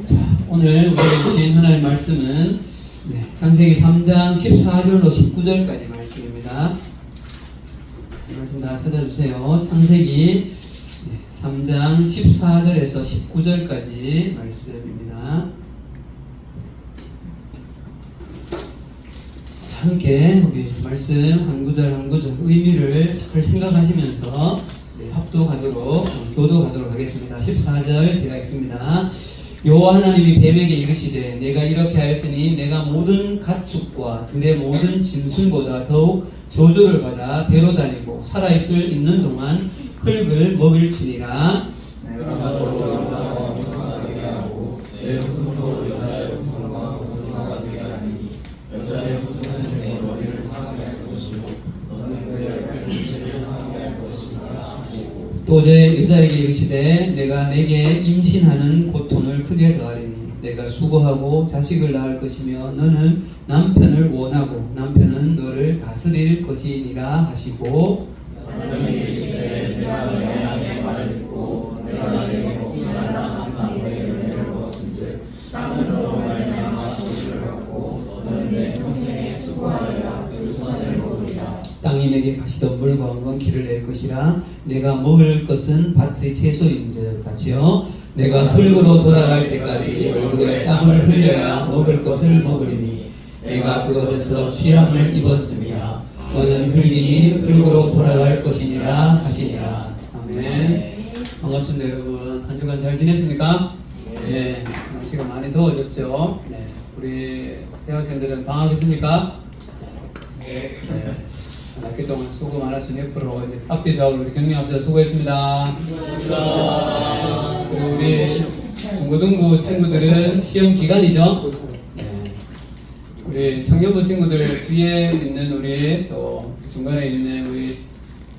자, 오늘 우리가 주신 하나님의 말씀은 창세기 3장 14절로 19절까지 말씀입니다. 이 말씀 다 찾아주세요. 창세기 3장 14절에서 19절까지 말씀입니다. 자, 함께 우리 말씀 한 구절 한 구절 의미를 잘 생각하시면서 합독하도록 교도하도록 하겠습니다. 14절 제가 읽습니다. 여호와 하나님이 뱀에게 이르시되 내가 이렇게 하였으니 내가 모든 가축과 들의 모든 짐승보다 더욱 저주를 받아 배로 다니고 살아있을 있는 동안 흙을 먹을지니라. 내가 너로 여자와 무성하게 하고 내 후손으로 여자의 후손과 무성하게 하니 여자의 후손은 내 머리를 상하게 할 것이요 너는 그의 발꿈치를 상하게 할 것이라 하시고 또 여자에게 이르시되 내가 내게 임신하는 고통을 크게 더하리니 내가 수고하고 자식을 낳을 것이며 너는 남편을 원하고 남편은 너를 다스릴 것이니라 하시고 하나님이 이르시되 내가 내 아내의 말을 듣고 내가 내게 복수하라 한 나무의 열매를 먹었은즉 땅으로 말미암아 소식을 받고 너는 내 평생에 수고하여야 그 선을 먹으리라. 땅이 내게 가시던 물과 엉겅퀴를 낼 것이라. 내가 먹을 것은 밭의 채소인즉 같이요 내가 흙으로 돌아갈 때까지 얼굴에 땀을 흘려야 먹을 것을 먹으리니 내가 그것에서 취함을 입었음이라. 너는 흙이니 흙으로 돌아갈 것이니라 하시니라. 아멘. 반갑습니다 여러분. 한 주간 잘 지냈습니까? 네. 날씨가 많이 더워졌죠. 네. 우리 대학생들은 방학했습니까? 네. 한 학기 동안 수고 많았으니 옆으로 이제 앞뒤 좌우로 우리 경례합시다. 수고했습니다. 수고하셨습니다. 그리고 우리 중고등부 친구들은 시험 기간이죠. 우리 청년부 친구들 뒤에 있는 우리 또 중간에 있는 우리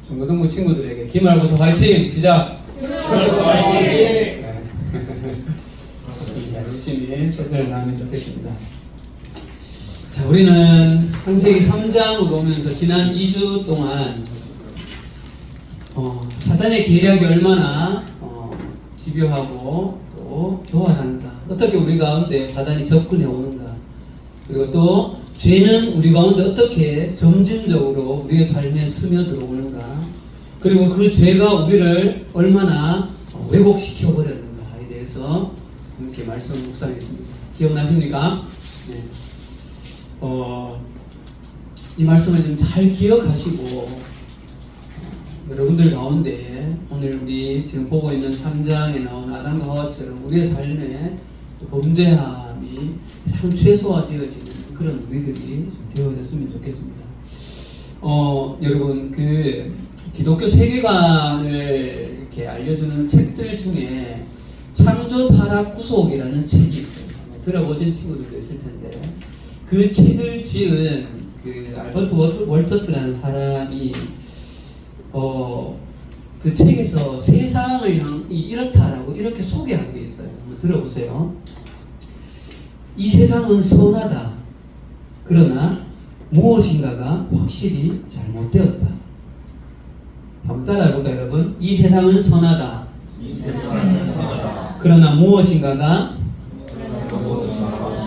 중고등부 친구들에게 기말고사 화이팅! 시작! 기말고사 화이팅! 열심히 최선을 다하면 좋겠습니다. 자, 우리는 창세기 3장으로 오면서 지난 2주 동안 사단의 계략이 얼마나 집요하고 또 교활한가, 어떻게 우리 가운데 사단이 접근해 오는가, 그리고 또 죄는 우리 가운데 어떻게 점진적으로 우리의 삶에 스며들어오는가, 그리고 그 죄가 우리를 얼마나 왜곡시켜 버렸는가에 대해서 함께 말씀 묵상했습니다. 기억나십니까? 네. 이 말씀을 좀 잘 기억하시고 여러분들 가운데 오늘 우리 지금 보고 있는 3장에 나온 아담과 하와처럼 우리의 삶에 범죄함이 참 최소화되어지는 그런 우리들이 좀 되어졌으면 좋겠습니다. 여러분 그 기독교 세계관을 이렇게 알려주는 책들 중에 창조 타락 구속이라는 책이 있어요. 들어보신 친구들도 있을 텐데 그 책을 지은 그 알버트 월터스라는 사람이 그 책에서 세상을 이렇다라고 이렇게 소개한 게 있어요. 한번 들어보세요. 이 세상은 선하다. 그러나 무엇인가가 확실히 잘못되었다. 한번 따라해볼까요, 여러분? 이 세상은 선하다. 그러나 무엇인가가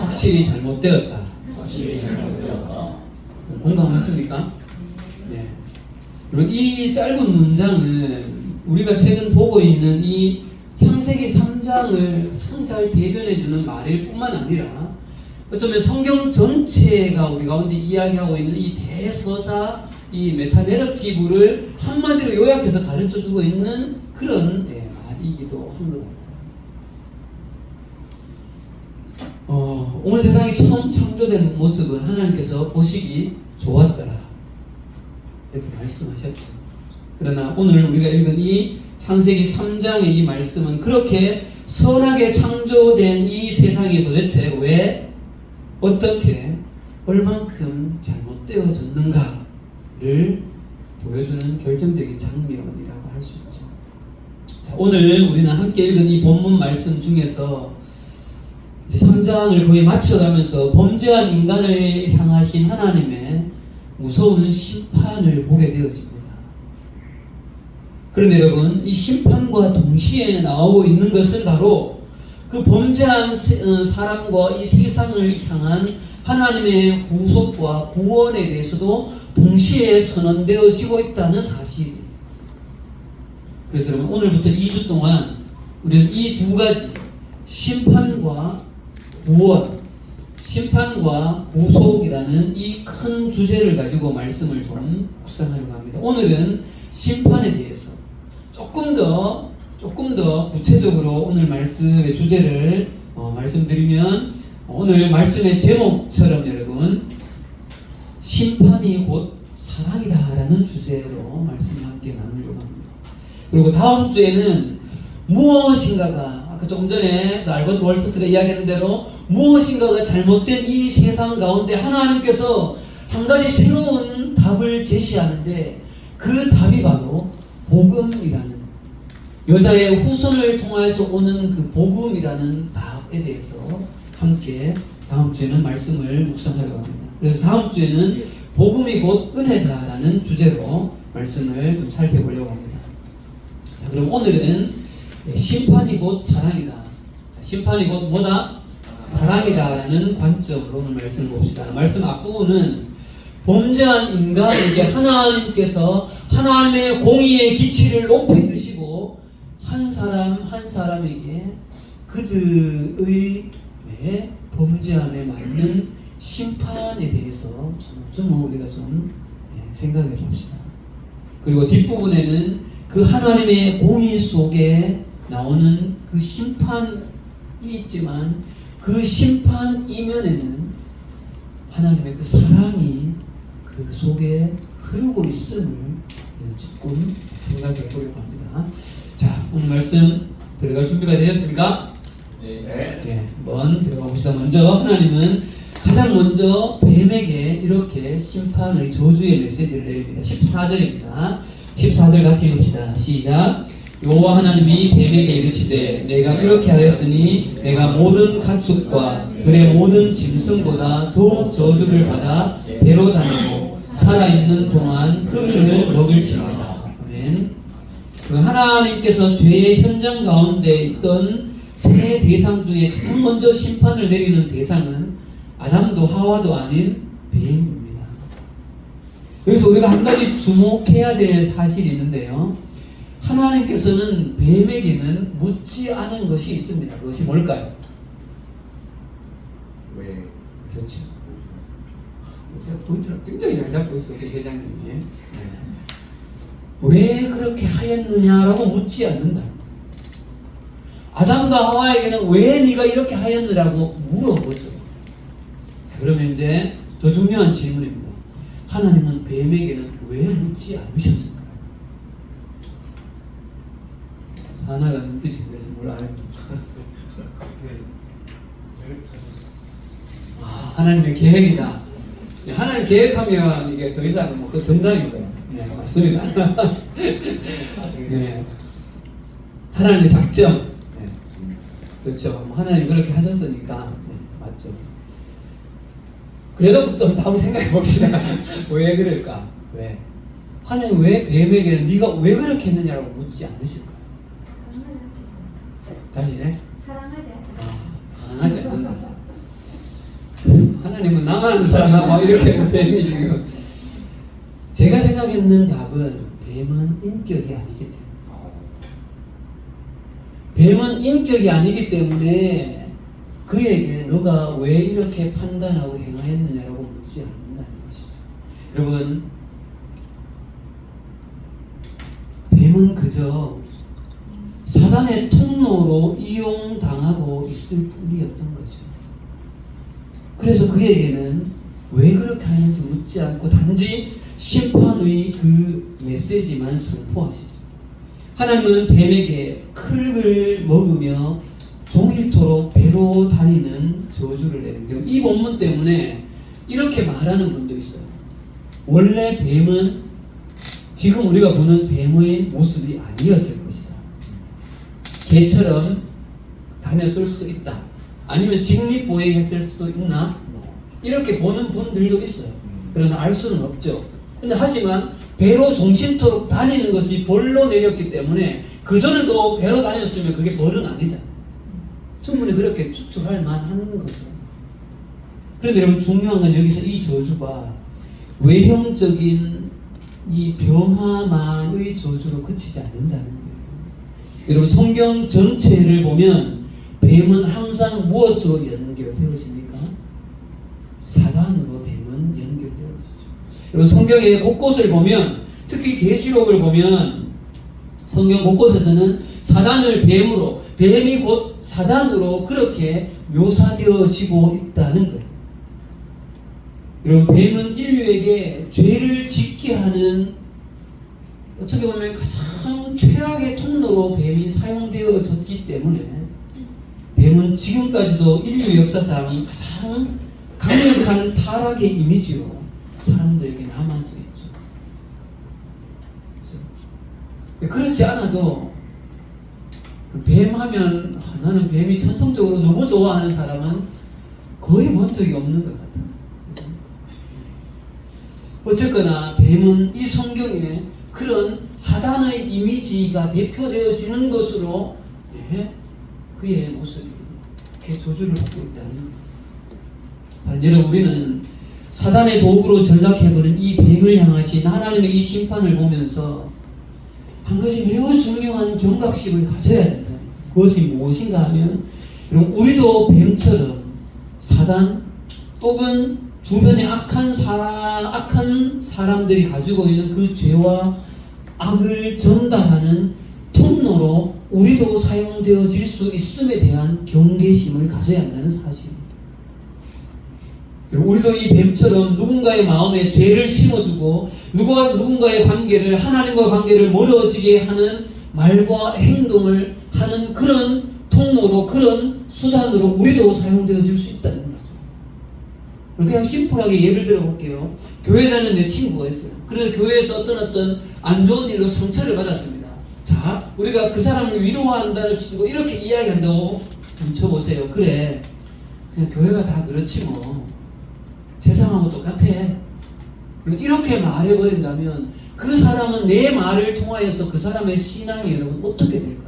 확실히 잘못되었다. 공감하십니까? 네. 그리고 이 짧은 문장은 우리가 최근 보고 있는 이 창세기 3장을 참 잘 대변해주는 말일 뿐만 아니라 어쩌면 성경 전체가 우리 가운데 이야기하고 있는 이 대서사, 이 메타내러티브를 한마디로 요약해서 가르쳐주고 있는 그런 말이기도 한 것 같아요. 온 세상이 처음 창조된 모습은 하나님께서 보시기 좋았더라 이렇게 말씀하셨죠. 그러나 오늘 우리가 읽은 이 창세기 3장의 이 말씀은 그렇게 선하게 창조된 이 세상이 도대체 왜 어떻게 얼만큼 잘못되어졌는가를 보여주는 결정적인 장면이라고 할 수 있죠. 자, 오늘 우리는 함께 읽은 이 본문 말씀 중에서 이제 3장을 거의 마쳐가면서 범죄한 인간을 향하신 하나님의 무서운 심판을 보게 되어집니다. 그런데 여러분, 이 심판과 동시에 나오고 있는 것은 바로 그 그 범죄한 사람과 이 세상을 향한 하나님의 구속과 구원에 대해서도 동시에 선언되어지고 있다는 사실이에요. 그래서 여러분 오늘부터 2주 동안 우리는 이 두 가지 심판과 구원, 심판과 구속이라는 이 큰 주제를 가지고 말씀을 좀 묵상하려고 합니다. 오늘은 심판에 대해서 조금 더 구체적으로 오늘 말씀의 주제를 말씀드리면 오늘 말씀의 제목처럼 여러분 심판이 곧 사랑이다라는 주제로 말씀을 함께 나누려고 합니다. 그리고 다음 주에는 무엇인가가 아까 조금 전에 알버트 월터스가 이야기한 대로 무엇인가가 잘못된 이 세상 가운데 하나님께서 한 가지 새로운 답을 제시하는데 그 답이 바로 복음이라는 여자의 후손을 통해서 오는 그 복음이라는 답에 대해서 함께 다음 주에는 말씀을 묵상하려고 합니다. 그래서 다음 주에는 복음이 곧 은혜다라는 주제로 말씀을 좀 살펴보려고 합니다. 자, 그럼 오늘은 심판이 곧 사랑이다. 자, 심판이 곧 뭐다? 사랑이다라는 관점으로 오늘 말씀을 봅시다. 말씀 앞부분은 범죄한 인간에게 하나님께서 하나님의 공의의 기치를 높이 드시고 한 사람 한 사람에게 그들의 범죄함에 맞는 심판에 대해서 좀 우리가 좀 생각해 봅시다. 그리고 뒷부분에는 그 하나님의 공의 속에 나오는 그 심판이 있지만 그 심판 이면에는 하나님의 그 사랑이 그 속에 흐르고 있음을 조금 생각해 보려고 합니다. 자, 오늘 말씀 들어갈 준비가 되셨습니까? 네, 한번 들어가 봅시다. 먼저 하나님은 가장 먼저 뱀에게 이렇게 심판의 저주의 메시지를 내립니다. 14절입니다. 14절 같이 읽읍시다. 시작. 여호와 하나님이 뱀에게 이르시되 내가 이렇게 하였으니 내가 모든 가축과 들의 모든 짐승보다 더욱 저주를 받아 배로 다니고 살아있는 동안 흙을 먹을지니라. 아멘. 하나님께서 죄의 현장 가운데 있던 세 대상 중에 가장 먼저 심판을 내리는 대상은 아담도 하와도 아닌 뱀입니다. 여기서 우리가 한 가지 주목해야 될 사실이 있는데요. 하나님께서는 뱀에게는 묻지 않은 것이 있습니다. 그것이 뭘까요? 왜? 그렇죠. 제가 포인트를 굉장히 잘 잡고 있어요, 회장님이. 네. 왜 그렇게 하였느냐라고 묻지 않는다. 아담과 하와에게는 왜 네가 이렇게 하였느라고 물어보죠. 자, 그러면 이제 더 중요한 질문입니다. 하나님은 뱀에게는 왜 묻지 않으셨을까요? 하나가 눈빛이 그래서 뭘 알아요? 아, 하나님의 계획이다. 하나님 계획하면 이게 더 이상 뭐 그 정답이고요. 네, 맞습니다. 네. 하나님의 작정. 네. 그렇죠. 하나님 그렇게 하셨으니까 네, 맞죠. 그래도 좀 답을 생각해 봅시다. 왜 그럴까? 왜? 하나님 왜 뱀에게는 네가 왜 그렇게 했느냐라고 묻지 않으실까? 다시 해? 사랑하지 않아. 사랑하지 않는다. 하나님은 나만 사랑하고 이렇게 뱀이 지금. 제가 생각했는 답은 뱀은 인격이 아니기 때문에. 뱀은 인격이 아니기 때문에 그에게 너가 왜 이렇게 판단하고 행하였느냐라고 묻지 않는다는 것이죠. 여러분, 뱀은 그저 사단의 통로로 이용당하고 있을 뿐이었던 거죠. 그래서 그에게는 왜 그렇게 하는지 묻지 않고 단지 심판의 그 메시지만 선포하시죠. 하나님은 뱀에게 흙을 먹으며 종일토록 배로 다니는 저주를 내립니다. 이 본문 때문에 이렇게 말하는 분도 있어요. 원래 뱀은 지금 우리가 보는 뱀의 모습이 아니었을 것이다. 개처럼 다녔을 수도 있다. 아니면 직립보행했을 수도 있나? 이렇게 보는 분들도 있어요. 그러나 알 수는 없죠. 근데 하지만 배로 종신토록 다니는 것이 벌로 내렸기 때문에 그전에도 배로 다녔으면 그게 벌은 아니잖아요. 좀 충분히 그렇게 추측할 만한 거죠. 그런데 여러분 중요한 건 여기서 이 저주가 외형적인 이 변화만의 저주로 그치지 않는다는 거예요. 여러분 성경 전체를 보면 뱀은 항상 무엇으로 연결되어집니까? 사단으로 뱀은 연결되어지죠. 여러분 성경의 곳곳을 보면 특히 계시록을 보면 성경 곳곳에서는 사단을 뱀으로, 뱀이 곧 사단으로 그렇게 묘사되어지고 있다는 거예요. 여러분 뱀은 인류에게 죄를 짓게 하는 어떻게 보면 가장 최악의 통로로 뱀이 사용되어졌기 때문에 뱀은 지금까지도 인류 역사상 가장 강력한 타락의 이미지로 사람들에게 남아져 있죠. 그렇지 않아도 뱀하면 나는 뱀이 천성적으로 너무 좋아하는 사람은 거의 본 적이 없는 것 같아요. 어쨌거나 뱀은 이 성경에 그런 사단의 이미지가 대표되어지는 것으로 그의 모습이 이렇게 조주를 받고 있다는 거예요. 여러분 우리는 사단의 도구로 전락해버린 이 뱀을 향하신 하나님의 이 심판을 보면서 한 가지 매우 중요한 경각심을 가져야 된다. 그것이 무엇인가 하면 우리도 뱀처럼 사단 또는 주변에 악한 사람들이 가지고 있는 그 죄와 악을 전달하는 통로로 우리도 사용되어질 수 있음에 대한 경계심을 가져야 한다는 사실입니다. 우리도 이 뱀처럼 누군가의 마음에 죄를 심어주고 누군가의 관계를 하나님과 관계를 멀어지게 하는 말과 행동을 하는 그런 통로로 그런 수단으로 우리도 사용되어질 수 있다는 거죠. 그냥 심플하게 예를 들어 볼게요. 교회 다니는 내 친구가 있어요. 그래서 교회에서 어떤 안 좋은 일로 상처를 받았습니다. 자, 우리가 그 사람을 위로한다는 식으로 이렇게 이야기한다고 쳐보세요. 그래, 그냥 교회가 다 그렇지 뭐. 세상하고 똑같아. 이렇게 말해버린다면 그 사람은 내 말을 통하여서 그 사람의 신앙이 여러분 어떻게 될까요?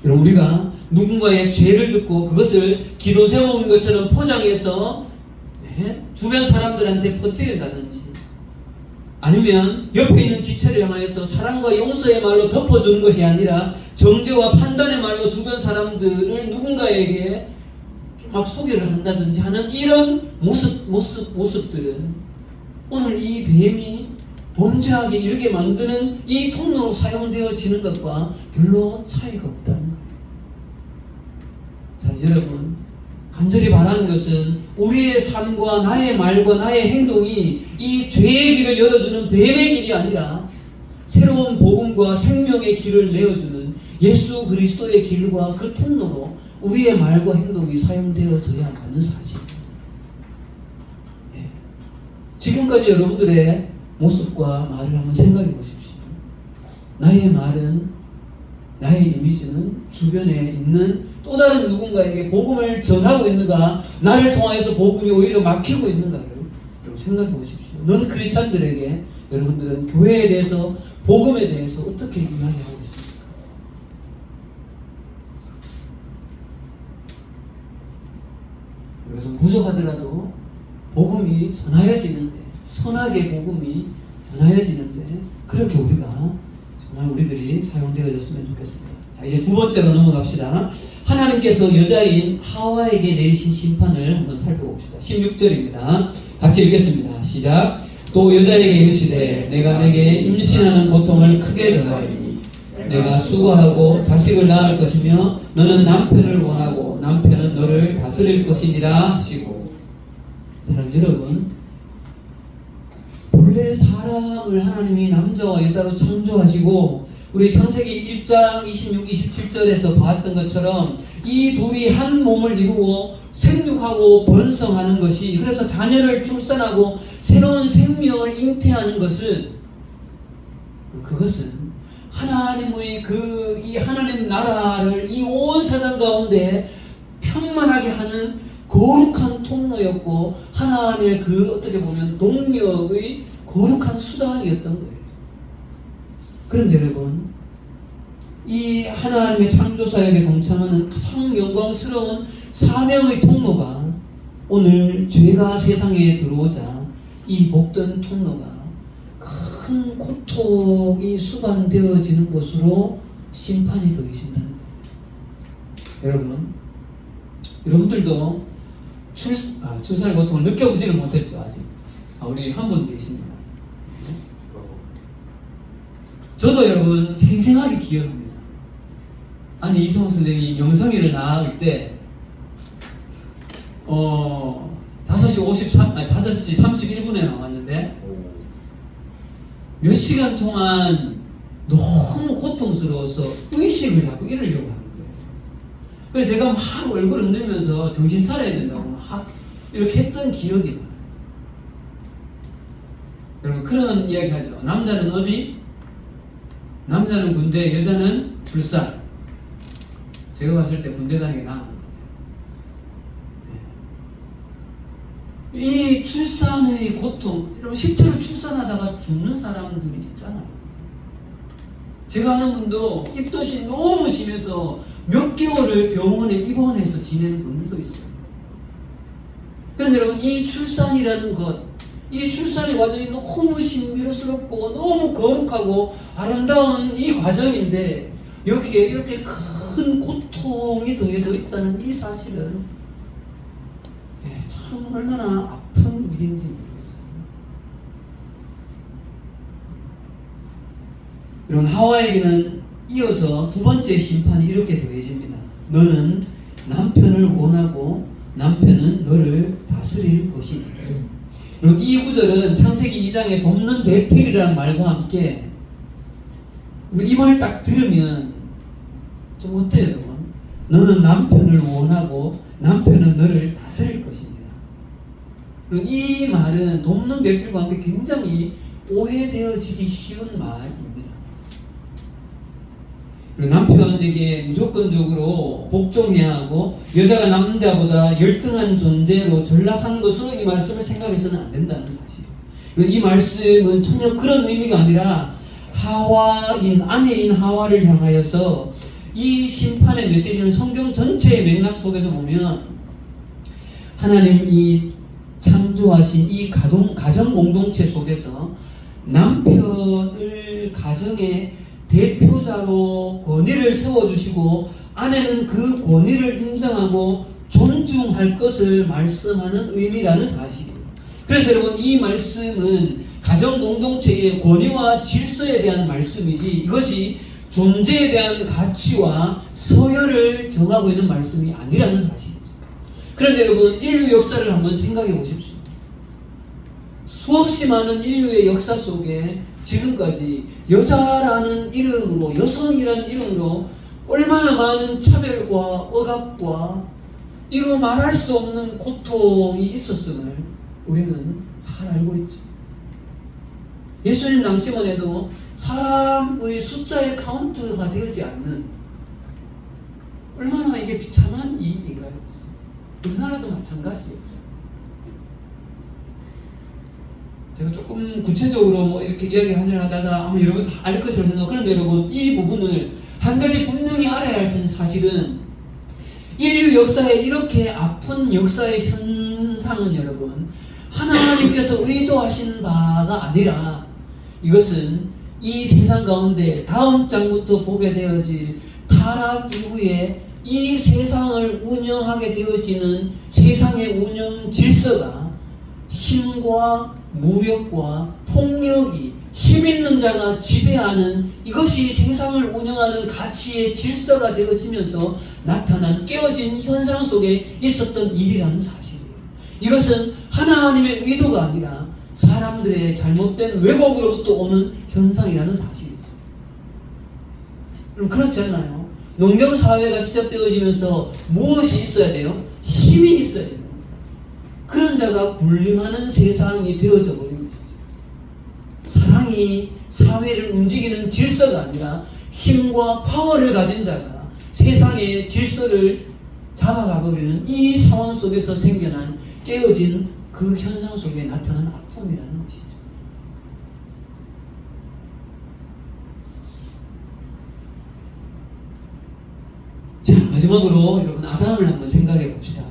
여러분 우리가 누군가의 죄를 듣고 그것을 기도 제목인 것처럼 포장해서 주변 사람들한테 퍼뜨린다든지 아니면 옆에 있는 지체를 향하여서 사랑과 용서의 말로 덮어주는 것이 아니라 정죄와 판단의 말로 주변 사람들을 누군가에게 막 소개를 한다든지 하는 이런 모습들은 오늘 이 뱀이 범죄하게 이르게 만드는 이 통로로 사용되어지는 것과 별로 차이가 없다는 거예요. 자, 여러분 간절히 바라는 것은 우리의 삶과 나의 말과 나의 행동이 이 죄의 길을 열어주는 뱀의 길이 아니라 새로운 복음과 생명의 길을 내어주는 예수 그리스도의 길과 그 통로로 우리의 말과 행동이 사용되어져야 한다는 사실. 지금까지 여러분들의 모습과 말을 한번 생각해 보십시오. 나의 말은, 나의 이미지는 주변에 있는 또 다른 누군가에게 복음을 전하고 있는가, 나를 통하여서 복음이 오히려 막히고 있는가를 여러분 생각해 보십시오. 넌 크리스찬들에게 여러분들은 교회에 대해서, 복음에 대해서 어떻게 이야기하고 있습니까? 그래서 부족하더라도 복음이 전하여지는데, 선하게 복음이 전하여지는데 그렇게 우리가 정말 우리들이 사용되어졌으면 좋겠습니다. 자, 이제 두 번째로 넘어갑시다. 하나님께서 여자인 하와에게 내리신 심판을 한번 살펴봅시다. 16절입니다. 같이 읽겠습니다. 시작. 또 여자에게 이르시되 내가 내게 임신하는 고통을 크게 더하리니 내가 수고하고 자식을 낳을 것이며 너는 남편을 원하고 남편은 너를 다스릴 것이니라 하시고. 사랑하는 여러분, 본래 사람을 하나님이 남자와 여자로 창조하시고 우리 창세기 1장 26, 27절에서 봤던 것처럼 이 둘이 한 몸을 이루고 생육하고 번성하는 것이, 그래서 자녀를 출산하고 새로운 생명을 잉태하는 것은, 그것은 하나님의 이 하나님 나라를 이 온 세상 가운데 평만하게 하는 거룩한 통로였고 하나님의 그 어떻게 보면 동력의 거룩한 수단이었던 거예요. 그런데 여러분, 이 하나님의 창조사역에 동참하는 가장 영광스러운 사명의 통로가 오늘 죄가 세상에 들어오자 이 목된 통로가 큰 고통이 수반되어지는 것으로 심판이 더해진다는 거예요. 여러분들도 출산의 고통을 느껴보지는 못했죠 아직. 우리 한 분 계십니다. 저도 여러분 생생하게 기억합니다. 아니 이성호 선생이 영성이를 낳을 때 5시 31분에 나왔는데 몇 시간 동안 너무 고통스러워서 의식을 자꾸 잃으려고 하는 거예요. 그래서 제가 막 얼굴 흔들면서 정신 차려야 된다고 막 이렇게 했던 기억이 나요. 여러분 그런 이야기 하죠. 남자는 어디? 남자는 군대, 여자는 출산. 제가 봤을 때 군대 다니는 게 나은 것 같아요. 이 출산의 고통, 여러분 실제로 출산하다가 죽는 사람들이 있잖아요. 제가 아는 분도 입덧이 너무 심해서 몇 개월을 병원에 입원해서 지내는 분들도 있어요. 그런데 여러분 이 출산이라는 것, 이 출산의 과정이 너무 신비스럽고 너무 거룩하고 아름다운 이 과정인데 여기에 이렇게 큰 고통이 더해져 있다는 이 사실은 참 얼마나 아픈 일인지 모르겠어요. 여러분 하와에게는 이어서 두 번째 심판이 이렇게 더해집니다. 너는 남편을 원하고 남편은 너를 다스릴 것이니. 여러분 이 구절은 창세기 2장의 돕는 배필이라는 말과 함께 이 말 딱 들으면 좀 어때요 여러분? 너는 남편을 원하고 남편은 너를 다스릴 것입니다. 이 말은 돕는 배필과 함께 굉장히 오해되어지기 쉬운 말입니다. 남편에게 무조건적으로 복종해야 하고 여자가 남자보다 열등한 존재로 전락한 것으로 이 말씀을 생각해서는 안 된다는 사실이에요. 이 말씀은 전혀 그런 의미가 아니라 아내인 하와를 향하여서 이 심판의 메시지는 성경 전체의 맥락 속에서 보면 하나님이 창조하신 이 가정 공동체 속에서 남편을 가정의 대표자로 권위를 세워주시고 아내는 그 권위를 인정하고 존중할 것을 말씀하는 의미라는 사실이에요. 그래서 여러분 이 말씀은 가정 공동체의 권위와 질서에 대한 말씀이지 이것이 존재에 대한 가치와 서열을 정하고 있는 말씀이 아니라는 사실이죠. 그런데 여러분 인류 역사를 한번 생각해 보십시오. 수없이 많은 인류의 역사 속에 지금까지 여자라는 이름으로 여성이라는 이름으로 얼마나 많은 차별과 억압과 이루 말할 수 없는 고통이 있었음을 우리는 잘 알고 있죠. 예수님 당시만 해도 사람의 숫자에 카운트가 되지 않는 얼마나 이게 비참한 일인가요? 우리나라도 마찬가지였죠. 제가 조금 구체적으로 이렇게 이야기를 하려다가 아마 여러분 다 알 것이라고 생각해요. 그런데 여러분 이 부분을 한 가지 분명히 알아야 할 사실은 인류 역사에 이렇게 아픈 역사의 현상은 여러분 하나님께서 의도하신 바가 아니라 이것은 이 세상 가운데 다음 장부터 보게 되어질 타락 이후에 이 세상을 운영하게 되어지는 세상의 운영 질서가 힘과 무력과 폭력이 힘 있는 자가 지배하는 이것이 세상을 운영하는 가치의 질서가 되어지면서 나타난 깨어진 현상 속에 있었던 일이라는 사실이에요. 이것은 하나님의 의도가 아니라 사람들의 잘못된 왜곡으로부터 오는 현상이라는 사실이죠. 그럼 그렇지 않나요? 농경사회가 시작되어지면서 무엇이 있어야 돼요? 힘이 있어야 돼요. 그런 자가 군림하는 세상이 되어져 버린 거죠. 사랑이 사회를 움직이는 질서가 아니라 힘과 파워를 가진 자가 세상의 질서를 잡아가 버리는 이 상황 속에서 생겨난 깨어진 그 현상 속에 나타난 아픔이라는 것이죠. 마지막으로 여러분 아담을 한번 생각해 봅시다.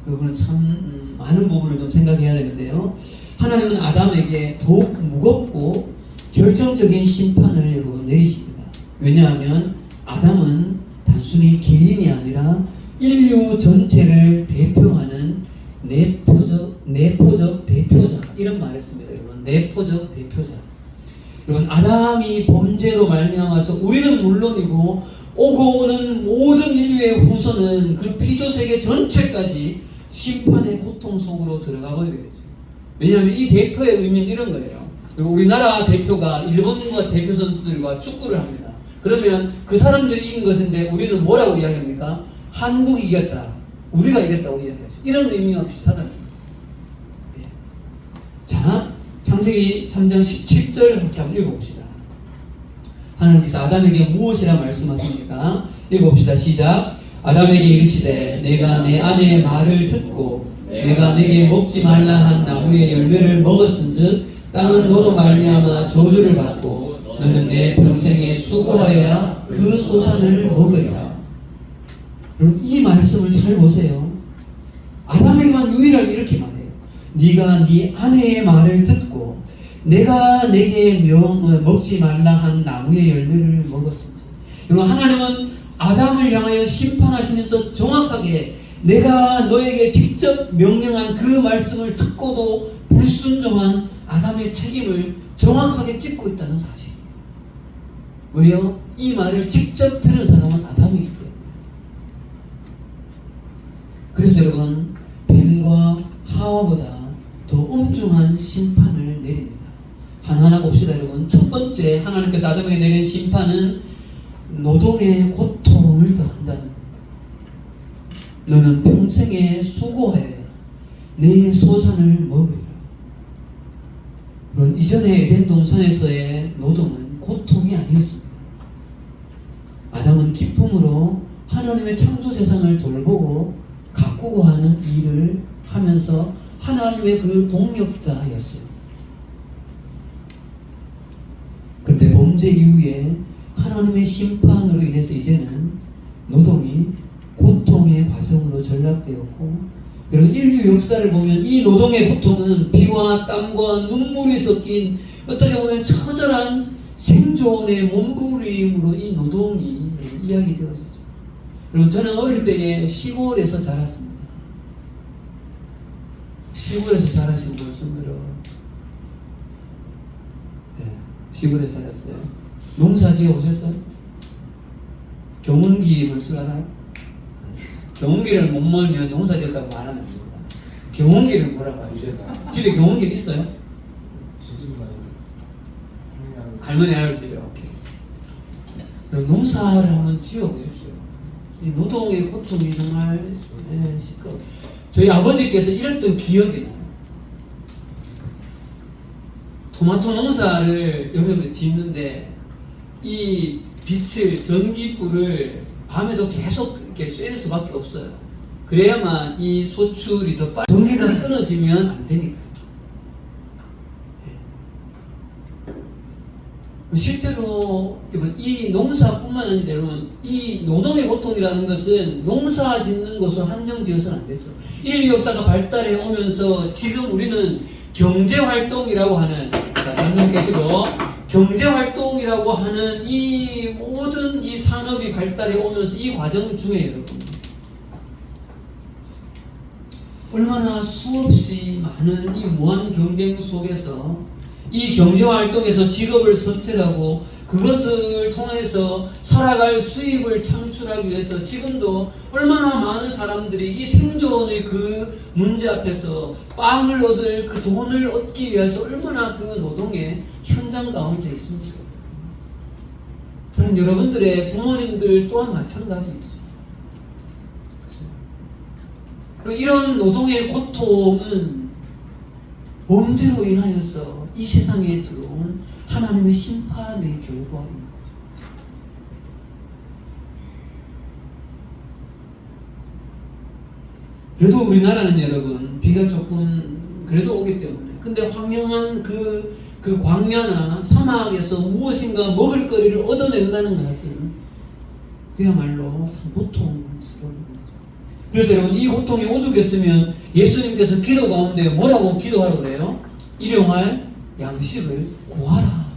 여러분은 참 많은 부분을 좀 생각해야 되는데요. 하나님은 아담에게 더욱 무겁고 결정적인 심판을 여러분 내리십니다. 왜냐하면 아담은 단순히 개인이 아니라 인류 전체를 대표하는 내포적 대표자, 이런 말을 했습니다. 여러분, 내포적 대표자. 여러분, 아담이 범죄로 말미암아서 우리는 물론이고 오고 오는 모든 인류의 후손은 그 피조 세계 전체까지 심판의 고통 속으로 들어가 버리게 되죠. 왜냐하면 이 대표의 의미는 이런 거예요. 그리고 우리나라 대표가 일본과 대표 선수들과 축구를 합니다. 그러면 그 사람들이 이긴 것인데 우리는 뭐라고 이야기합니까? 한국이 이겼다, 우리가 이겼다고 이야기하죠. 이런 의미와 비슷하다는 거예요. 네. 자, 창세기 3장 17절 같이 한번 읽어봅시다. 하나님께서 아담에게 무엇이라 말씀하십니까? 읽어봅시다. 시작. 아담에게 이르시되 내가 내 아내의 말을 듣고 내가 내게 먹지 말라 한 나무의 열매를 먹었은즉 땅은 너로 말미암아 저주를 받고 너는 내 평생에 수고하여야 그 소산을 먹으리라. 여러분, 이 말씀을 잘 보세요. 아담에게만 유일하게 이렇게 말해요. 네가 네 아내의 말을 듣고 내가 내게 먹지 말라 한 나무의 열매를 먹었은지. 여러분, 하나님은 아담을 향하여 심판하시면서 정확하게 내가 너에게 직접 명령한 그 말씀을 듣고도 불순종한 아담의 책임을 정확하게 짚고 있다는 사실. 왜요? 이 말을 직접 들은 사람은 아담이기 때문에. 그래서 여러분, 뱀과 하와보다 더 엄중한 심판을 내립니다. 하나하나 봅시다. 여러분, 첫 번째 하나님께서 아담에게 내린 심판은 노동의 고통을 더한다는 겁니다. 너는 평생에 수고해 내 소산을 먹으리라. 그런 이전의 에덴 동산에서의 노동은 고통이 아니었습니다. 아담은 기쁨으로 하나님의 창조 세상을 돌보고 가꾸고 하는 일을 하면서 하나님의 그 동력자였어요. 그런데 범죄 이후에 하나님의 심판으로 인해서 이제는 노동이 고통의 과정으로 전락되었고, 여러분, 인류 역사를 보면 이 노동의 고통은 피와 땀과 눈물이 섞인 어떻게 보면 처절한 생존의 몸부림으로 이 노동이 이야기되어지죠. 여러분, 저는 어릴 때에 시골에서 자랐습니다. 시골에서 자라신 분 손들어. 네, 시골에서 자랐어요. 농사 지어 보셨어요? 경운기 볼 줄 알아요? 경운기를 못 몰면 농사 지었다고 말하면 안 됩니다. 경운기를 뭐라고 하죠? 집에 경운기 있어요? 할머니 할아버지요. 오케이. 그럼 농사를 한번 지어 보십시오. 이 노동의 고통이 정말 시끄러워. 저희 아버지께서 이랬던 기억이 나요. 토마토 농사를 여기서 짓는데 이 빛을, 전기불을 밤에도 계속 이렇게 쐴 수밖에 없어요. 그래야만 이 소출이 더 빨리, 전기가 끊어지면 안 되니까. 실제로 이 농사뿐만 아니라 여러분, 이 노동의 고통이라는 것은 농사 짓는 것으로 한정지어서는 안 되죠. 인류 역사가 발달해 오면서 지금 우리는 경제활동이라고 하는, 자, 한명 계시고, 경제활동이라고 하는 이 모든 이 산업이 발달해 오면서 이 과정 중에 여러분, 얼마나 수없이 많은 이 무한 경쟁 속에서 이 경제활동에서 직업을 선택하고 그것을 통해서 살아갈 수입을 창출하기 위해서 지금도 얼마나 많은 사람들이 이 생존의 그 문제 앞에서 빵을 얻을 그 돈을 얻기 위해서 얼마나 그 노동의 현장 가운데 있습니까? 저는 여러분들의 부모님들 또한 마찬가지입니다. 그리고 이런 노동의 고통은 범죄로 인하여서 이 세상에 들어온 하나님의 심판의 결과입니다. 그래도 우리나라는 여러분 비가 조금 그래도 오기 때문에, 근데 황량한 그 광야나 사막에서 무엇인가 먹을 거리를 얻어낸다는 것은 그야말로 참 고통스러운 거죠. 그래서 여러분, 이 고통이 오죽했으면 예수님께서 기도 가운데 뭐라고 기도하라고 그래요? 일용할 양식을 구하라.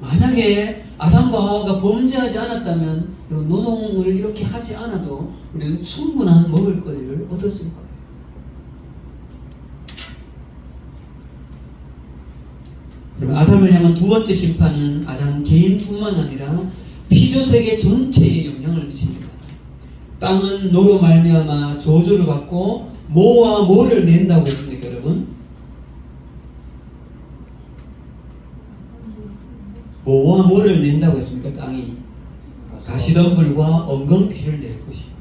만약에 아담과 하와가 범죄하지 않았다면 노동을 이렇게 하지 않아도 우리는 충분한 먹을거리를 얻었을 거예요. 그럼 아담을 향한 두 번째 심판은 아담 개인뿐만 아니라 피조세계 전체에 영향을 미칩니다. 땅은 노로 말미암아 저주를 받고 뭐와 뭐를 낸다고 했습니까, 여러분? 뭐와 뭐를 낸다고 했습니까? 땅이 가시덤불과 엉겅퀴를 낼 것이요.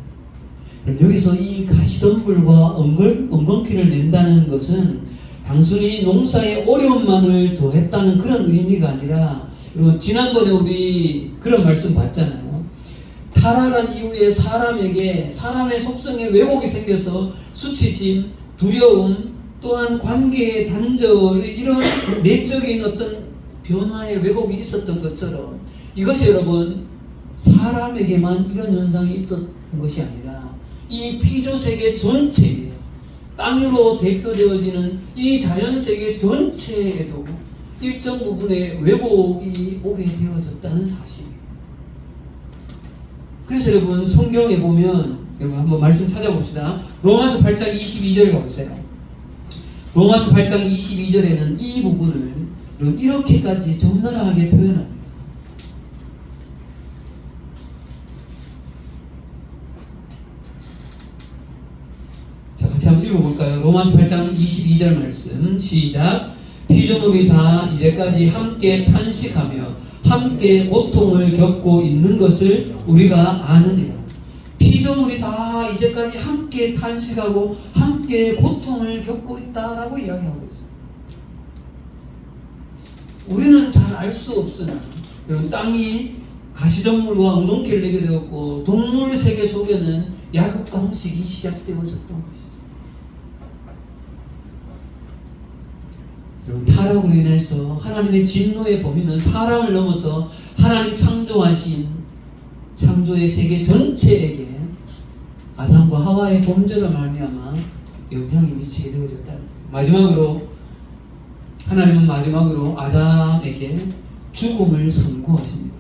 그럼 여기서 이 가시덤불과 엉겅퀴를 낸다는 것은 단순히 농사의 어려움만을 더했다는 그런 의미가 아니라, 여러분 지난번에 우리 그런 말씀 봤잖아요. 타락한 이후에 사람의 속성에 왜곡이 생겨서 수치심, 두려움, 또한 관계의 단절, 이런 내적인 어떤 변화의 왜곡이 있었던 것처럼 이것이 여러분 사람에게만 이런 현상이 있었던 것이 아니라 이 피조세계 전체에, 땅으로 대표되어지는 이 자연세계 전체에도 일정 부분의 왜곡이 오게 되어졌다는 사실이에요. 그래서 여러분 성경에 보면, 여러분 한번 말씀 찾아봅시다. 로마서 8장 22절에 가보세요. 로마서 8장 22절에는 이 부분을 이렇게까지 적나라하게 표현합니다. 자, 같이 한번 읽어볼까요? 로마서 8장 22절 말씀 시작. 피조물이 다 이제까지 함께 탄식하며 함께 고통을 겪고 있는 것을 우리가 아느니라. 피조물이 다 이제까지 함께 탄식하고 함께 고통을 겪고 있다라고 이야기하고 있어요. 우리는 잘 알 수 없으나 땅이 가시덤불과 엉겅퀴를 내게 되었고 동물 세계 속에는 야곱강식이 시작되어졌던 것이죠. 여러분, 타락으로 인해서 하나님의 진노의 범위는 사람을 넘어서 하나님 창조하신 창조의 세계 전체에게 아담과 하와의 범죄로 말미암아 영향이 미치게 되어졌다. 하나님은 마지막으로 아담에게 죽음을 선고하십니다.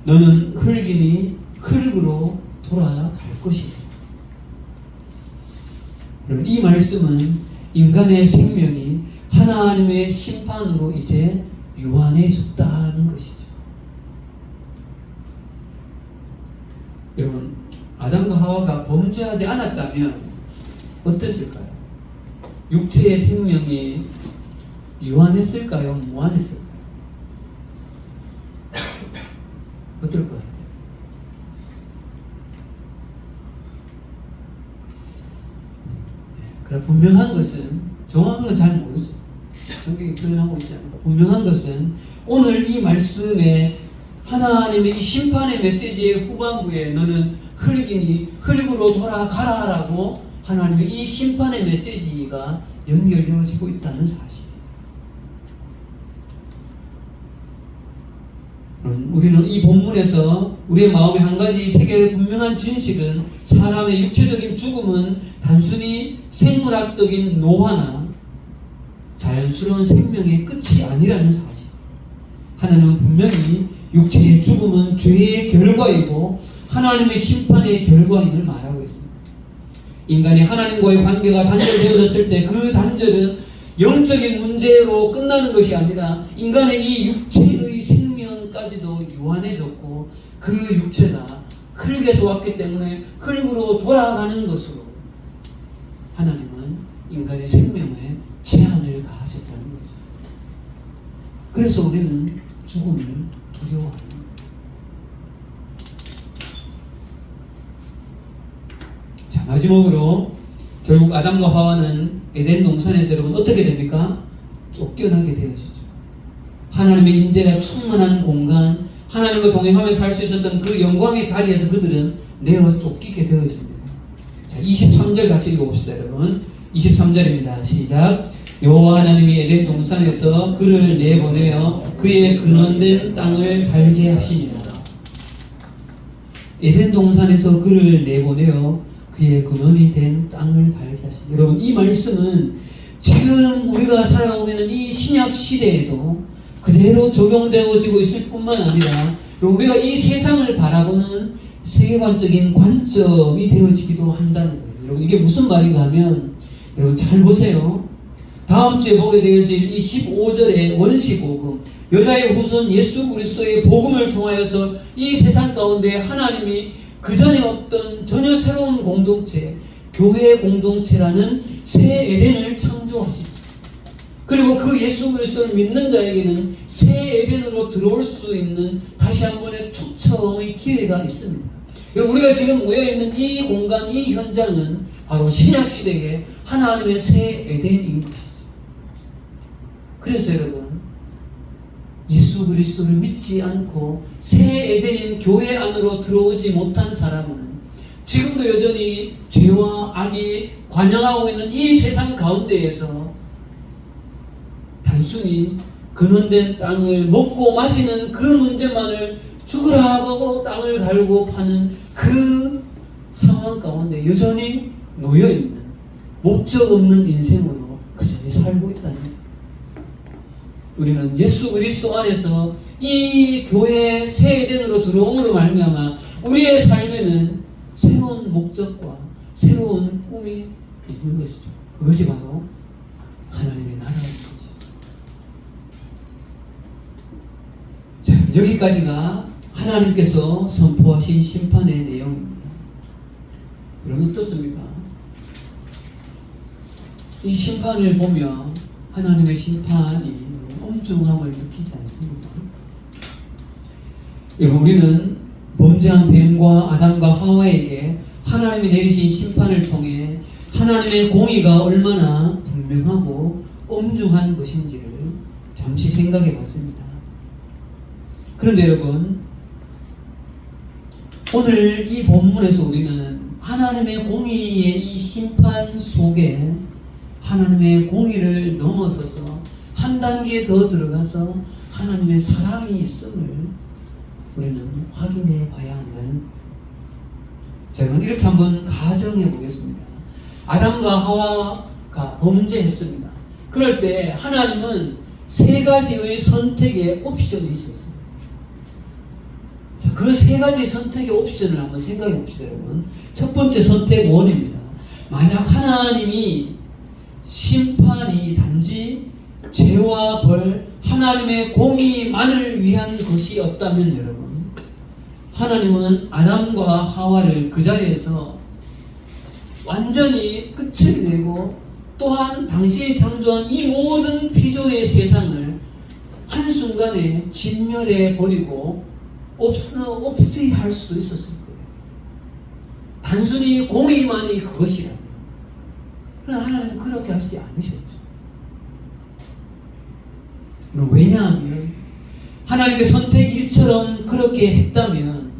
너는 흙이니 흙으로 돌아갈 것이다. 이 말씀은 인간의 생명이 하나님의 심판으로 이제 유한해졌다는 것이죠. 여러분, 아담과 하와가 범죄하지 않았다면 어땠을까요? 육체의 생명이 유한했을까요? 무한했을까요? 어떨 것 같아요? 그러나 분명한 것은, 정확한 건 잘 모르죠. 성경이 표현하고 있지 않습니까? 분명한 것은 오늘 이 말씀에 하나님의 이 심판의 메시지의 후반부에 너는 흙이니 흙으로 돌아가라 라고 하나님의 이 심판의 메시지가 연결되어지고 있다는 사실이에요. 우리는 이 본문에서 우리의 마음에 한 가지 세계의 분명한 진실은 사람의 육체적인 죽음은 단순히 생물학적인 노화나 자연스러운 생명의 끝이 아니라는 사실. 하나님은 분명히 육체의 죽음은 죄의 결과이고 하나님의 심판의 결과임을 말하고 있습니다. 인간이 하나님과의 관계가 단절되어졌을 때 그 단절은 영적인 문제로 끝나는 것이 아니라 인간의 이 육체의 생명까지도 유한해졌고 그 육체가 흙에서 왔기 때문에 흙으로 돌아가는 것으로 하나님은 인간의 생명에 제한을 가하셨다는 거죠. 그래서 우리는 죽음을 두려워합니다. 자, 마지막으로 결국 아담과 하와는 에덴 동산에서 여러분 어떻게 됩니까? 쫓겨나게 되어지죠. 하나님의 임재가 충만한 공간, 하나님과 동행하면서 살 수 있었던 그 영광의 자리에서 그들은 내어 쫓기게 되어집니다. 자, 23절 같이 읽어봅시다, 여러분. 23절입니다. 시작. 여호와 하나님이 에덴 동산에서 그를 내보내어 그의 근원된 땅을 갈게 하시니라. 에덴 동산에서 그를 내보내어 그의 근원이 된 땅을 갈게 하시니라. 여러분, 이 말씀은 지금 우리가 살아오고 있는 이 신약 시대에도 그대로 적용되어지고 있을 뿐만 아니라 우리가 이 세상을 바라보는 세계관적인 관점이 되어지기도 한다는 거예요. 여러분, 이게 무슨 말인가 하면, 여러분 잘 보세요. 다음 주에 보게 되어질 이 15절의 원시복음, 여자의 후손 예수 그리스도의 복음을 통하여서 이 세상 가운데 하나님이 그전에 없던 전혀 새로운 공동체, 교회 공동체라는 새 에덴을 창조하시죠. 그리고 그 예수 그리스도를 믿는 자에게는 새 에덴으로 들어올 수 있는 다시 한 번의 초청의 기회가 있습니다. 여러분, 우리가 지금 모여있는 이 공간, 이 현장은 바로 신약시대의 하나님의 새 에덴인 것이죠. 그래서 여러분, 예수 그리스도를 믿지 않고 새 에덴인 교회 안으로 들어오지 못한 사람은 지금도 여전히 죄와 악이 관영하고 있는 이 세상 가운데에서 단순히 근원된 땅을 먹고 마시는 그 문제만을 죽으라 하고 땅을 갈고 파는 그 상황 가운데 여전히 놓여있는 목적 없는 인생으로 그전히 살고 있다는 거예요. 우리는 예수 그리스도 안에서 이 교회 새 에덴으로 들어옴으로 말미암아 우리의 삶에는 새로운 목적과 새로운 꿈이 있는 것이죠. 그것이 바로 하나님의 나라인 것이죠. 자, 여기까지가 하나님께서 선포하신 심판의 내용입니다. 여러분 어떻습니까? 이 심판을 보면 하나님의 심판이 엄중함을 느끼지 않습니까? 여러분, 우리는 범죄한 뱀과 아담과 하와에게 하나님이 내리신 심판을 통해 하나님의 공의가 얼마나 분명하고 엄중한 것인지를 잠시 생각해 봤습니다. 그런데 여러분, 오늘 이 본문에서 우리는 하나님의 공의의 이 심판 속에 하나님의 공의를 넘어서서 한 단계 더 들어가서 하나님의 사랑이 있음을 우리는 확인해 봐야 한다는. 자, 그럼 이렇게 한번 가정해 보겠습니다. 아담과 하와가 범죄했습니다. 그럴 때 하나님은 세 가지의 선택의 옵션이 있었어요. 자, 그 세 가지 선택의 옵션을 한번 생각해 봅시다, 여러분. 첫 번째 선택 1입니다. 만약 하나님이 심판이 단지 죄와 벌, 하나님의 공의만을 위한 것이었다면 여러분, 하나님은 아담과 하와를 그 자리에서 완전히 끝을 내고 또한 당신이 창조한 이 모든 피조의 세상을 한순간에 진멸해 버리고 없이 할 수도 있었을 거예요. 단순히 공의만이 그것이라. 그러나 하나님은 그렇게 하시지 않으셨죠. 왜냐하면 하나님의 선택 1처럼 그렇게 했다면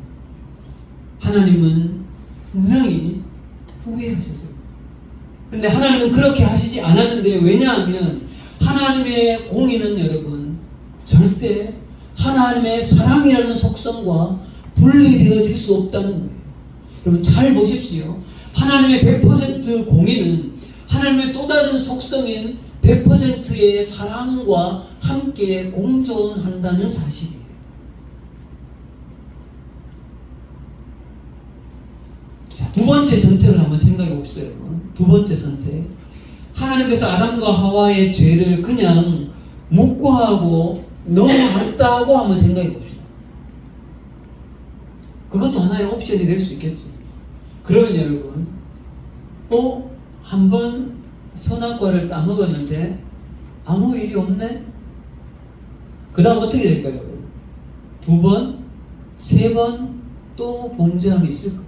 하나님은 분명히 후회하셨어요. 그런데 하나님은 그렇게 하시지 않았는데, 왜냐하면 하나님의 공의는 여러분 절대 하나님의 사랑이라는 속성과 분리되어질 수 없다는 거예요. 여러분 잘 보십시오. 하나님의 100% 공의는 하나님의 또 다른 속성인 100%의 사랑과 함께 공존한다는 사실이에요. 자, 두 번째 선택을 한번 생각해 봅시다, 여러분. 두 번째 선택. 하나님께서 아담과 하와의 죄를 그냥 묵과하고 넘어갔다고 한번 생각해 봅시다. 그것도 하나의 옵션이 될 수 있겠죠. 그러면 여러분, 한번 선악과를 따먹었는데 아무 일이 없네? 그 다음 어떻게 될까요, 여러분? 두 번, 세 번 또 범죄함이 있을 거예요.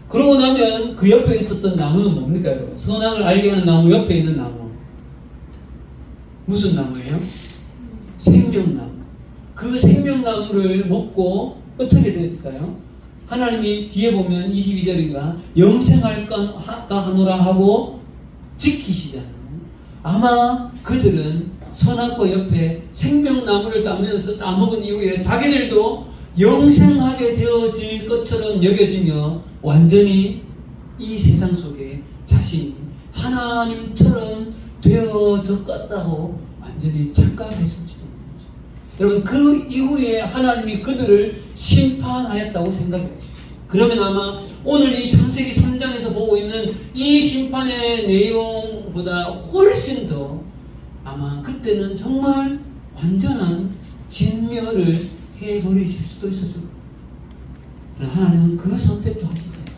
그러고 나면 그 옆에 있었던 나무는 뭡니까, 여러분? 선악을 알게 하는 나무 옆에 있는 나무. 무슨 나무예요? 생명나무. 그 생명나무를 먹고 어떻게 될까요? 하나님이 뒤에 보면 22절인가 영생할까 하노라 하고 지키시잖아요. 아마 그들은 선악과 옆에 생명나무를 따먹은 이후에 자기들도 영생하게 되어질 것처럼 여겨지며 완전히 이 세상 속에 자신이 하나님처럼 되어졌다고 완전히 착각했을지도 모르죠. 여러분, 그 이후에 하나님이 그들을 심판하였다고 생각했죠. 그러면 아마 오늘 이 창세기 3장에서 보고 있는 이 심판의 내용보다 훨씬 더 아마 그때는 정말 완전한 진멸을 해버리실 수도 있었을 겁니다. 그러나 하나님은 그 선택도 하시지 않습니다.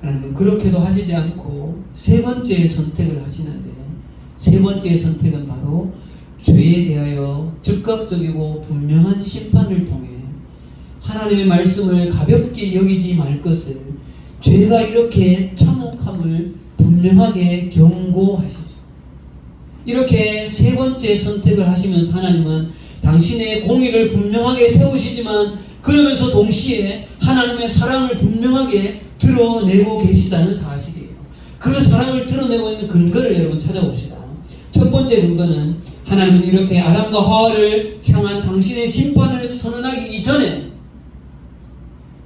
하나님은 그렇게도 하시지 않고 세 번째 선택을 하시는데, 세 번째 선택은 바로 죄에 대하여 즉각적이고 분명한 심판을 통해 하나님의 말씀을 가볍게 여기지 말 것을, 죄가 이렇게 참혹함을 분명하게 경고하시죠. 이렇게 세 번째 선택을 하시면서 하나님은 당신의 공의를 분명하게 세우시지만 그러면서 동시에 하나님의 사랑을 분명하게 드러내고 계시다는 사실이에요. 그 사랑을 드러내고 있는 근거를 여러분 찾아봅시다. 첫 번째 근거는 하나님은 이렇게 아담과 하와를 향한 당신의 심판을 선언하기 이전에,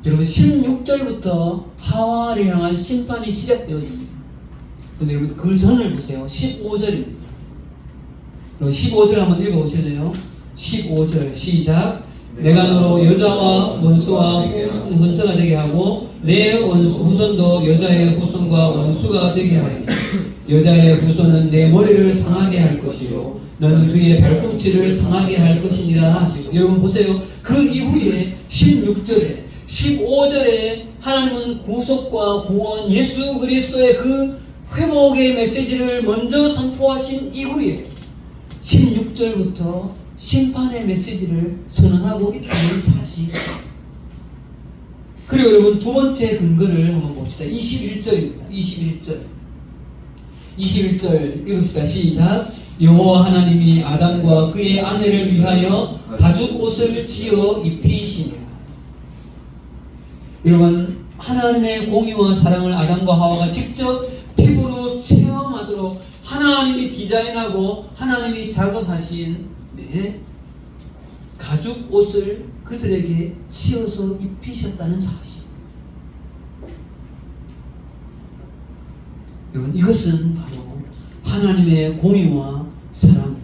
여러분 16절부터 하와를 향한 심판이 시작되어집니다. 그런데 여러분 그 전을 보세요. 15절입니다. 15절 한번 읽어보실래요? 15절 시작. 내가 너로 여자와 원수와 원수가 되게 하고 내 후손도 여자의 후손과 원수가 되게 하리니 여자의 후손은 내 머리를 상하게 할 것이요 너는 그의 발꿈치를 상하게 할 것이니라 하시고, 여러분 보세요. 그 이후에 16절에 15절에 하나님은 구속과 구원 예수 그리스도의 그 회복의 메시지를 먼저 선포하신 이후에 16절부터 심판의 메시지를 선언하고 있다는 사실. 그리고 여러분 두 번째 근거를 한번 봅시다. 21절입니다. 21절 읽읍시다. 시작. 여호와 하나님이 아담과 그의 아내를 위하여 가죽 옷을 지어 입히시니라. 여러분, 하나님의 공의와 사랑을 아담과 하와가 직접 피부로 체험하도록 하나님이 디자인하고 하나님이 작업하신 가죽 옷을 그들에게 씌워서 입히셨다는 사실. 여러분, 이것은 바로 하나님의 공의와 사랑이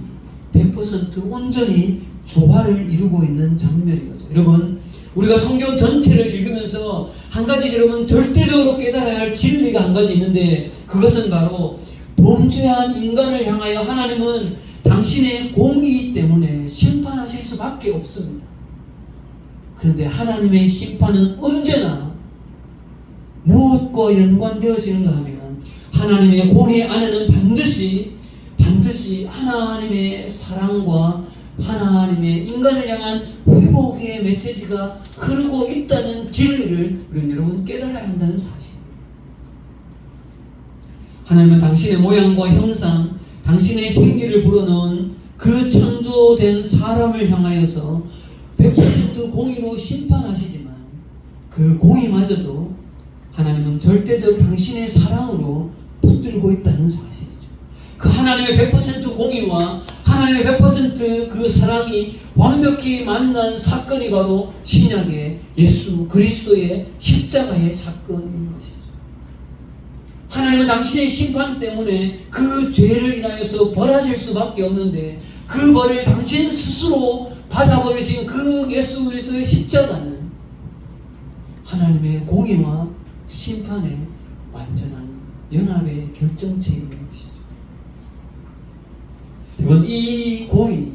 100% 온전히 조화를 이루고 있는 장면인 거죠. 여러분, 우리가 성경 전체를 읽으면서 한 가지 여러분 절대적으로 깨달아야 할 진리가 한 가지 있는데, 그것은 바로 범죄한 인간을 향하여 하나님은 당신의 공의 때문에 심판하실 수밖에 없습니다. 그런데 하나님의 심판은 언제나 무엇과 연관되어지는가 하면 하나님의 공의 안에는 반드시 하나님의 사랑과 하나님의 인간을 향한 회복의 메시지가 흐르고 있다는 진리를 우리 여러분 깨달아야 한다는 사실. 하나님은 당신의 모양과 형상, 당신의 생기를 불어넣은 그 창조된 사람을 향하여서 100% 공의로 심판하시지만 그 공의마저도 하나님은 절대적 당신의 사랑으로 붙들고 있다는 사실이죠. 그 하나님의 100% 공의와 하나님의 100% 그 사랑이 완벽히 만난 사건이 바로 신약의 예수 그리스도의 십자가의 사건인 것이죠. 하나님은 당신의 심판 때문에 그 죄를 인하여서 벌하실 수밖에 없는데 그 벌을 당신 스스로 받아버리신 그 예수 그리스도의 십자가는 하나님의 공의와 심판의 완전한 연합의 결정체인 것이죠. 여러분, 이 공의,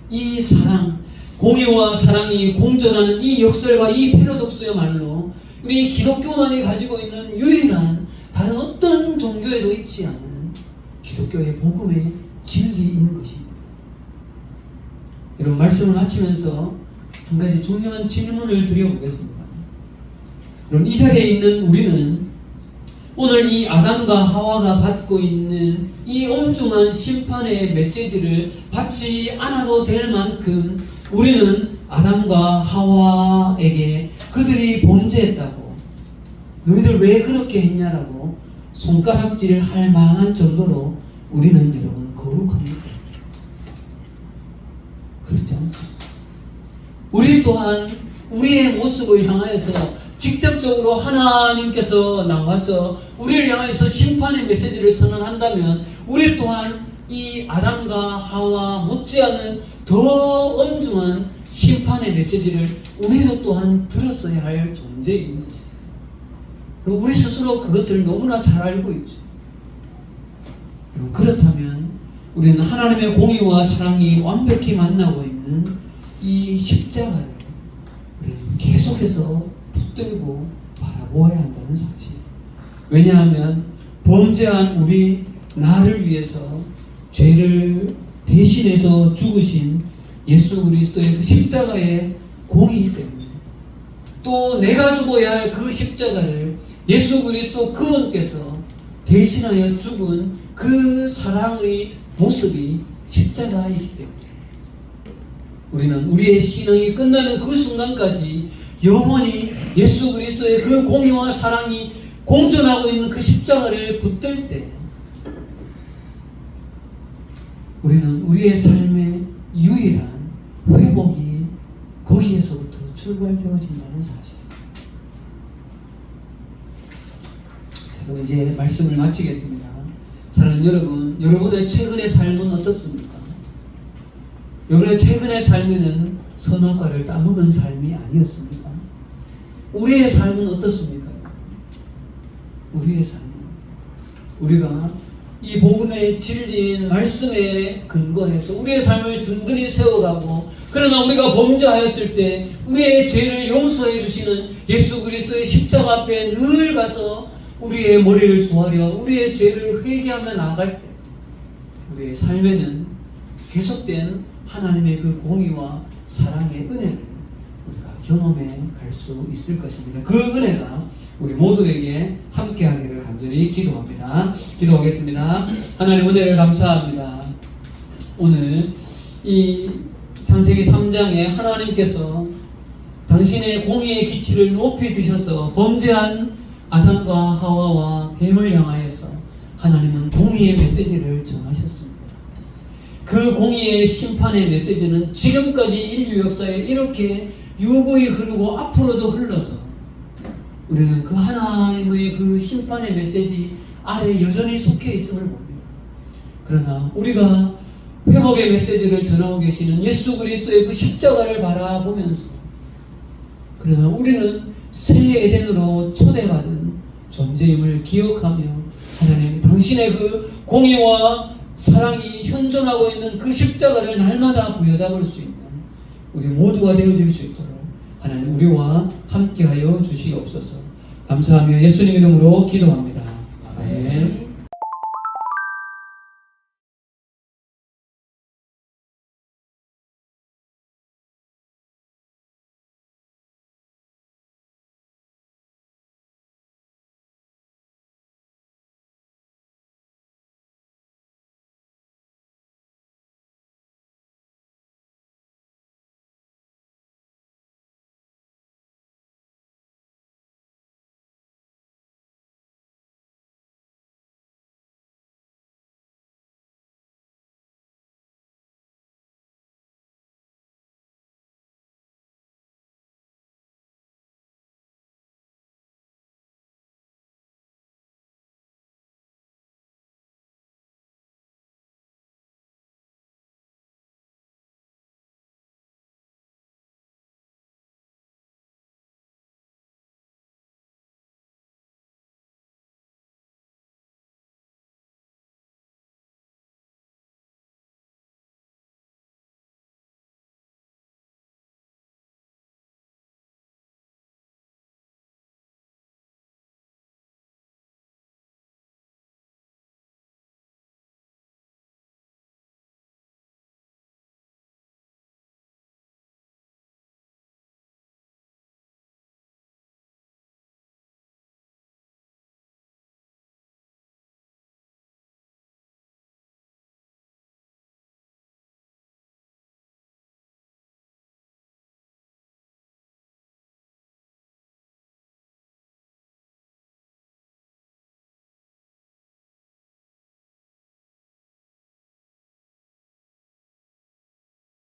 이 사랑, 공의와 사랑이 공존하는 이 역설과 이 패러독스야말로 우리 기독교만이 가지고 있는 유일한 다른 어떤 종교에도 있지 않은 기독교의 복음의 진리인 것입니다. 여러분, 말씀을 마치면서 한 가지 중요한 질문을 드려보겠습니다. 여러분, 이 자리에 있는 우리는 오늘 이 아담과 하와가 받고 있는 이 엄중한 심판의 메시지를 받지 않아도 될 만큼 우리는 아담과 하와에게 그들이 범죄했다고, 너희들 왜 그렇게 했냐라고 손가락질을 할 만한 정도로 우리는 여러분 거룩합니까? 그렇지 않죠? 우리 또한 우리의 모습을 향하여서 직접적으로 하나님께서 나와서 우리를 향해서 심판의 메시지를 선언한다면 우리 또한 이 아담과 하와 못지않은 더 엄중한 심판의 메시지를 우리도 또한 들었어야 할 존재인 거죠. 그리고 우리 스스로 그것을 너무나 잘 알고 있죠. 그렇다면 우리는 하나님의 공의와 사랑이 완벽히 만나고 있는 이 십자가를 우리는 계속해서 붙들고 바라보아야 한다는 사실. 왜냐하면 범죄한 우리 나를 위해서 죄를 대신해서 죽으신 예수 그리스도의 그 십자가의 공이기 때문에, 또 내가 죽어야 할 그 십자가를 예수 그리스도 그분께서 대신하여 죽은 그 사랑의 모습이 십자가이기 때문에 우리는 우리의 신앙이 끝나는 그 순간까지 영원히 예수 그리스도의 그 공의와 사랑이 공존하고 있는 그 십자가를 붙들 때 우리는 우리의 삶의 유일한 회복이 거기에서부터 출발되어진다는 사실. 자, 그럼 이제 말씀을 마치겠습니다. 사랑하는 여러분, 여러분의 최근의 삶은 어떻습니까? 여러분의 최근의 삶에는 선악과를 따먹은 삶이 아니었습니까? 우리의 삶은 어떻습니까? 우리의 삶은 우리가 이 복음의 진리인 말씀에 근거해서 우리의 삶을 든든히 세워가고, 그러나 우리가 범죄하였을 때 우리의 죄를 용서해 주시는 예수 그리스도의 십자가 앞에 늘 가서 우리의 머리를 조아려 우리의 죄를 회개하며 나아갈 때 우리의 삶에는 계속된 하나님의 그 공의와 사랑의 은혜를 우리가 경험해 갈 수 있을 것입니다. 그 은혜가 우리 모두에게 함께하기를 간절히 기도합니다. 기도하겠습니다. 하나님 은혜를 감사합니다. 오늘 이 창세기 3장에 하나님께서 당신의 공의의 기치를 높이 드셔서 범죄한 아담과 하와와 뱀을 향하여서 하나님은 공의의 메시지를 전하셨습니다. 그 공의의 심판의 메시지는 지금까지 인류 역사에 이렇게 유구히 흐르고 앞으로도 흘러서 우리는 그 하나님의 그 심판의 메시지 아래 여전히 속해 있음을 봅니다. 그러나 우리가 회복의 메시지를 전하고 계시는 예수 그리스도의 그 십자가를 바라보면서, 그러나 우리는 새 에덴으로 초대받은 존재임을 기억하며 하나님 당신의 그 공의와 사랑이 현존하고 있는 그 십자가를 날마다 부여잡을 수 있는 우리 모두가 되어질 수 있도록 하나님 우리와 함께하여 주시옵소서. 감사하며 예수님 이름으로 기도합니다. 아멘.